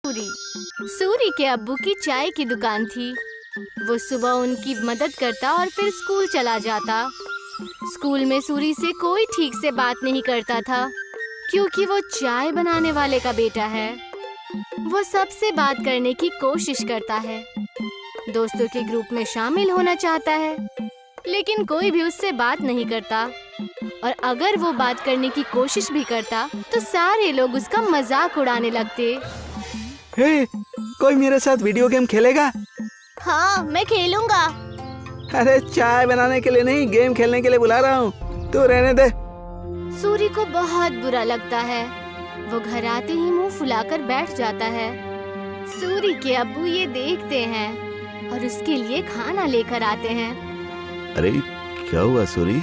सूरी के अब्बू की चाय की दुकान थी। वो सुबह उनकी मदद करता और फिर स्कूल चला जाता। स्कूल में सूरी से कोई ठीक से बात नहीं करता था क्योंकि वो चाय बनाने वाले का बेटा है। वो सबसे बात करने की कोशिश करता है, दोस्तों के ग्रुप में शामिल होना चाहता है, लेकिन कोई भी उससे बात नहीं करता। और अगर वो बात करने की कोशिश भी करता तो सारे लोग उसका मजाक उड़ाने लगते। हे, कोई मेरे साथ वीडियो गेम खेलेगा? हाँ, मैं खेलूंगा। अरे चाय बनाने के लिए नहीं, गेम खेलने के लिए बुला रहा हूँ, तू रहने दे। सूरी को बहुत बुरा लगता है। वो घर आते ही मुंह फुलाकर बैठ जाता है। सूरी के अब्बू ये देखते हैं और उसके लिए खाना लेकर आते हैं। अरे क्या हुआ सूरी,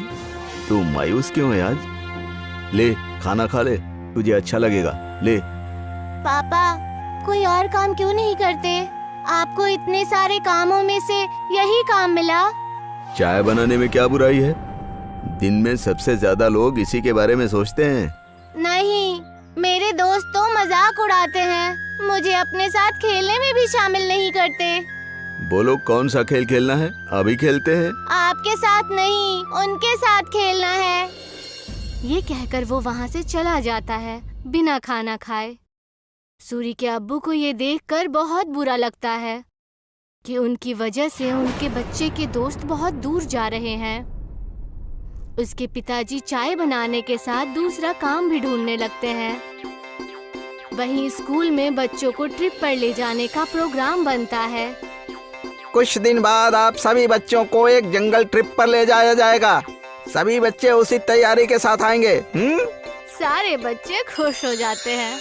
तू मायूस क्यों है आज? ले खाना खा ले, तुझे अच्छा लगेगा। ले। पापा, कोई और काम क्यों नहीं करते? आपको इतने सारे कामों में से यही काम मिला। चाय बनाने में क्या बुराई है? दिन में सबसे ज्यादा लोग इसी के बारे में सोचते हैं। नहीं, मेरे दोस्त तो मजाक उड़ाते हैं, मुझे अपने साथ खेलने में भी शामिल नहीं करते। बोलो कौन सा खेल खेलना है, अभी खेलते हैं। आपके साथ नहीं, उनके साथ खेलना है। ये कहकर वो वहाँ से चला जाता है बिना खाना खाए। सूरी के अब्बू को ये देखकर बहुत बुरा लगता है कि उनकी वजह से उनके बच्चे के दोस्त बहुत दूर जा रहे हैं। उसके पिताजी चाय बनाने के साथ दूसरा काम भी ढूंढने लगते हैं। वहीं स्कूल में बच्चों को ट्रिप पर ले जाने का प्रोग्राम बनता है। कुछ दिन बाद आप सभी बच्चों को एक जंगल ट्रिप पर ले जाया जाएगा। सभी बच्चे उसी तैयारी के साथ आएंगे। सारे बच्चे खुश हो जाते हैं।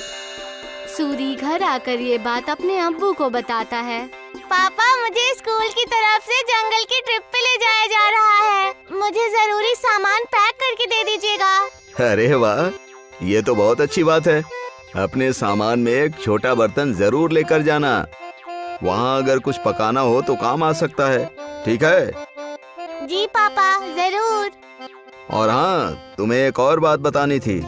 सूरी घर आकर ये बात अपने अब्बू को बताता है। पापा, मुझे स्कूल की तरफ से जंगल की ट्रिप पे ले जाया जा रहा है। मुझे जरूरी सामान पैक करके दे दीजिएगा। अरे वाह, ये तो बहुत अच्छी बात है। अपने सामान में एक छोटा बर्तन जरूर लेकर जाना। वहाँ अगर कुछ पकाना हो तो काम आ सकता है, ठीक है? जी पापा, जरूर। और हाँ, तुम्हें एक और बात बतानी थी।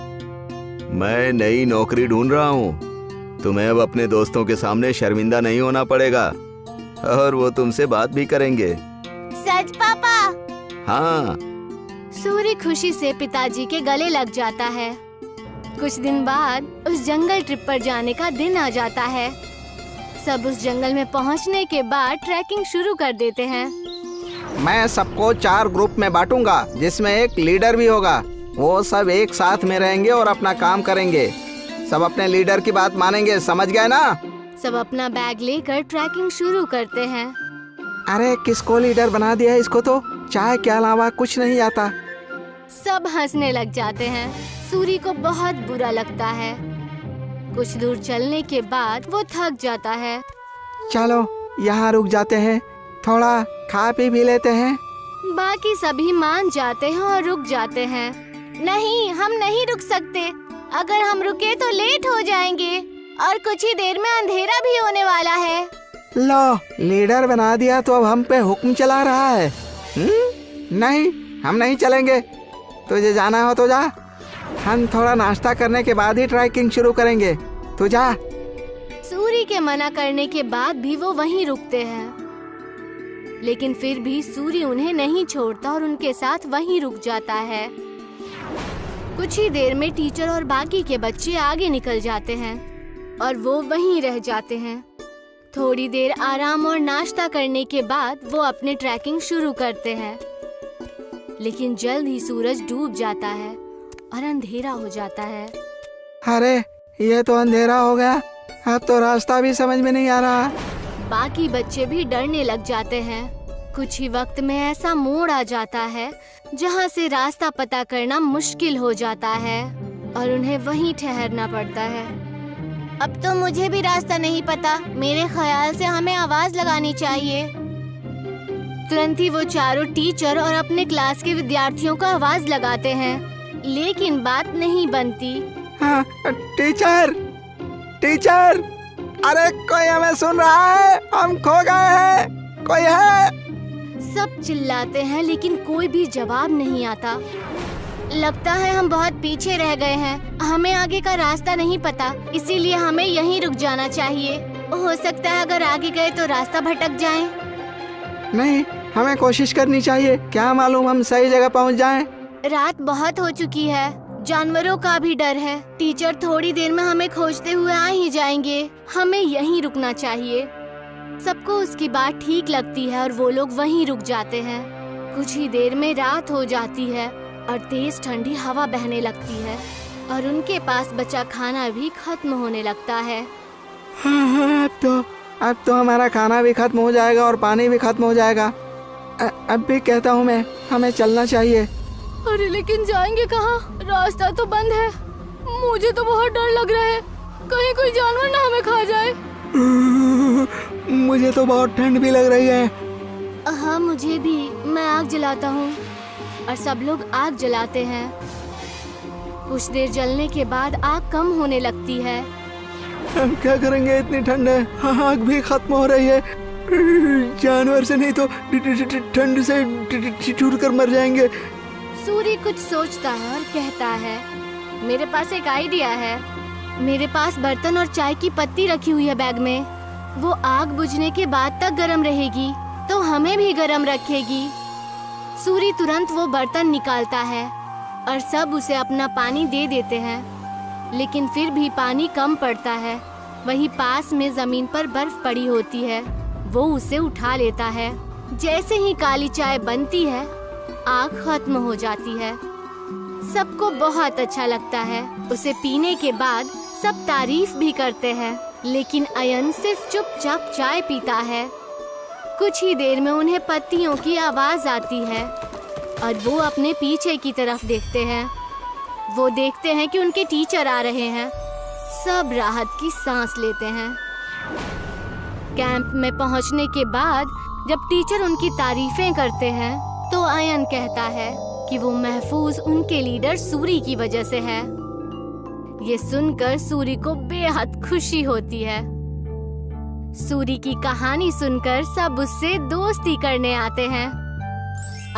मैं नई नौकरी ढूंढ रहा हूँ। तुम्हें अब अपने दोस्तों के सामने शर्मिंदा नहीं होना पड़ेगा और वो तुमसे बात भी करेंगे। सच पापा? हाँ। सूरी खुशी से पिताजी के गले लग जाता है। कुछ दिन बाद उस जंगल ट्रिप पर जाने का दिन आ जाता है। सब उस जंगल में पहुंचने के बाद ट्रैकिंग शुरू कर देते हैं। मैं सबको 4 ग्रुप में बांटूंगा, जिसमें एक लीडर भी होगा। वो सब एक साथ में रहेंगे और अपना काम करेंगे। सब अपने लीडर की बात मानेंगे, समझ गए ना? सब अपना बैग लेकर ट्रैकिंग शुरू करते हैं। अरे किसको लीडर बना दिया? इसको तो चाय के अलावा कुछ नहीं आता। सब हंसने लग जाते हैं। सूरी को बहुत बुरा लगता है। कुछ दूर चलने के बाद वो थक जाता है। चलो यहाँ रुक जाते हैं, थोड़ा खा पी भी लेते हैं। बाकी सभी मान जाते हैं और रुक जाते हैं। नहीं, हम नहीं रुक सकते। अगर हम रुके तो लेट हो जाएंगे और कुछ ही देर में अंधेरा भी होने वाला है। लो, लीडर बना दिया तो अब हम पे हुक्म चला रहा है। नहीं, हम नहीं चलेंगे। तुझे जाना हो तो जा। हम थोड़ा नाश्ता करने के बाद ही ट्रैकिंग शुरू करेंगे। तू जा। सूरी के मना करने के बाद भी वो वहीं रुकते हैं, लेकिन फिर भी सूरी उन्हें नहीं छोड़ता और उनके साथ वहीं रुक जाता है। कुछ ही देर में टीचर और बाकी के बच्चे आगे निकल जाते हैं और वो वहीं रह जाते हैं। थोड़ी देर आराम और नाश्ता करने के बाद वो अपने ट्रैकिंग शुरू करते हैं, लेकिन जल्द ही सूरज डूब जाता है और अंधेरा हो जाता है। अरे ये तो अंधेरा हो गया, अब तो रास्ता भी समझ में नहीं आ रहा। बाकी बच्चे भी डरने लग जाते हैं। कुछ ही वक्त में ऐसा मोड़ आ जाता है जहाँ से रास्ता पता करना मुश्किल हो जाता है और उन्हें वहीं ठहरना पड़ता है। अब तो मुझे भी रास्ता नहीं पता। मेरे ख्याल से हमें आवाज लगानी चाहिए। तुरंत ही वो चारों टीचर और अपने क्लास के विद्यार्थियों को आवाज लगाते हैं, लेकिन बात नहीं बनती। हाँ, टीचर, टीचर, अरे कोई हमें सुन रहा है? हम खो गए हैं, कोई है? सब चिल्लाते हैं लेकिन कोई भी जवाब नहीं आता। लगता है हम बहुत पीछे रह गए हैं। हमें आगे का रास्ता नहीं पता, इसीलिए हमें यहीं रुक जाना चाहिए। हो सकता है अगर आगे गए तो रास्ता भटक जाए। नहीं, हमें कोशिश करनी चाहिए। क्या मालूम हम सही जगह पहुंच जाएं। रात बहुत हो चुकी है, जानवरों का भी डर है। टीचर थोड़ी देर में हमें खोजते हुए आ ही जाएंगे। हमें यहीं रुकना चाहिए। सबको उसकी बात ठीक लगती है और वो लोग वहीं रुक जाते हैं। कुछ ही देर में रात हो जाती है और तेज ठंडी हवा बहने लगती है और उनके पास बचा खाना भी खत्म होने लगता है। हाँ, अब तो हमारा खाना भी खत्म हो जाएगा और पानी भी खत्म हो जाएगा। अब भी कहता हूँ मैं, हमें चलना चाहिए। अरे लेकिन जाएंगे कहाँ? रास्ता तो बंद है। मुझे तो बहुत डर लग रहा है, कहीं कोई जानवर ना हमें खा जाए। मुझे तो बहुत ठंड भी लग रही है। हाँ मुझे भी। मैं आग जलाता हूँ और सब लोग आग जलाते हैं। कुछ देर जलने के बाद आग कम होने लगती है। हम क्या करेंगे, इतनी ठंड है, आग भी खत्म हो रही है। जानवर से नहीं तो ठंड से छूट कर मर जाएंगे। सूर्य कुछ सोचता है और कहता है, मेरे पास एक आइडिया है। मेरे पास बर्तन और चाय की पत्ती रखी हुई है बैग में। वो आग बुझने के बाद तक गर्म रहेगी तो हमें भी गर्म रखेगी। सूर्य तुरंत वो बर्तन निकालता है और सब उसे अपना पानी दे देते हैं, लेकिन फिर भी पानी कम पड़ता है। वहीं पास में जमीन पर बर्फ पड़ी होती है। वो उसे उठा लेता है। जैसे ही काली चाय बनती है, आग खत्म हो जाती है। सबको बहुत अच्छा लगता है। उसे पीने के बाद सब तारीफ भी करते हैं, लेकिन अयन सिर्फ चुपचाप चाय पीता है। कुछ ही देर में उन्हें पत्तियों की आवाज आती है और वो अपने पीछे की तरफ देखते हैं। वो देखते हैं कि उनके टीचर आ रहे हैं। सब राहत की सांस लेते हैं। कैंप में पहुंचने के बाद जब टीचर उनकी तारीफें करते हैं तो अयन कहता है कि वो महफूज उनके लीडर सूरी की वजह से है। ये सुनकर सूरी को बेहद खुशी होती है। सूरी की कहानी सुनकर सब उससे दोस्ती करने आते हैं।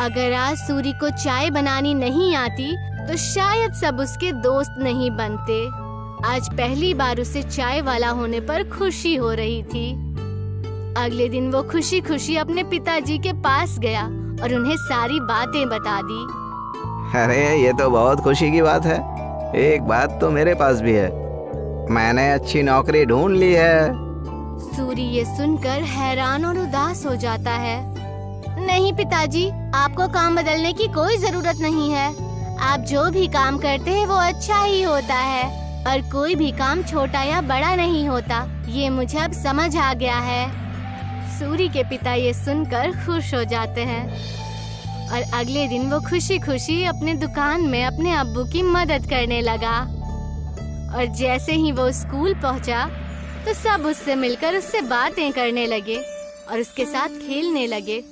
अगर आज सूरी को चाय बनानी नहीं आती तो शायद सब उसके दोस्त नहीं बनते। आज पहली बार उसे चाय वाला होने पर खुशी हो रही थी। अगले दिन वो खुशी खुशी अपने पिताजी के पास गया और उन्हें सारी बातें बता दी। अरे ये तो बहुत खुशी की बात है। एक बात तो मेरे पास भी है, मैंने अच्छी नौकरी ढूंढ ली है। सूरी ये सुनकर हैरान और उदास हो जाता है। नहीं पिताजी, आपको काम बदलने की कोई जरूरत नहीं है। आप जो भी काम करते हैं वो अच्छा ही होता है और कोई भी काम छोटा या बड़ा नहीं होता। ये मुझे अब समझ आ गया है। सूरी के पिता ये सुनकर खुश हो जाते हैं और अगले दिन वो खुशी खुशी अपने दुकान में अपने अब्बू की मदद करने लगा। और जैसे ही वो स्कूल पहुंचा तो सब उससे मिलकर उससे बातें करने लगे और उसके साथ खेलने लगे।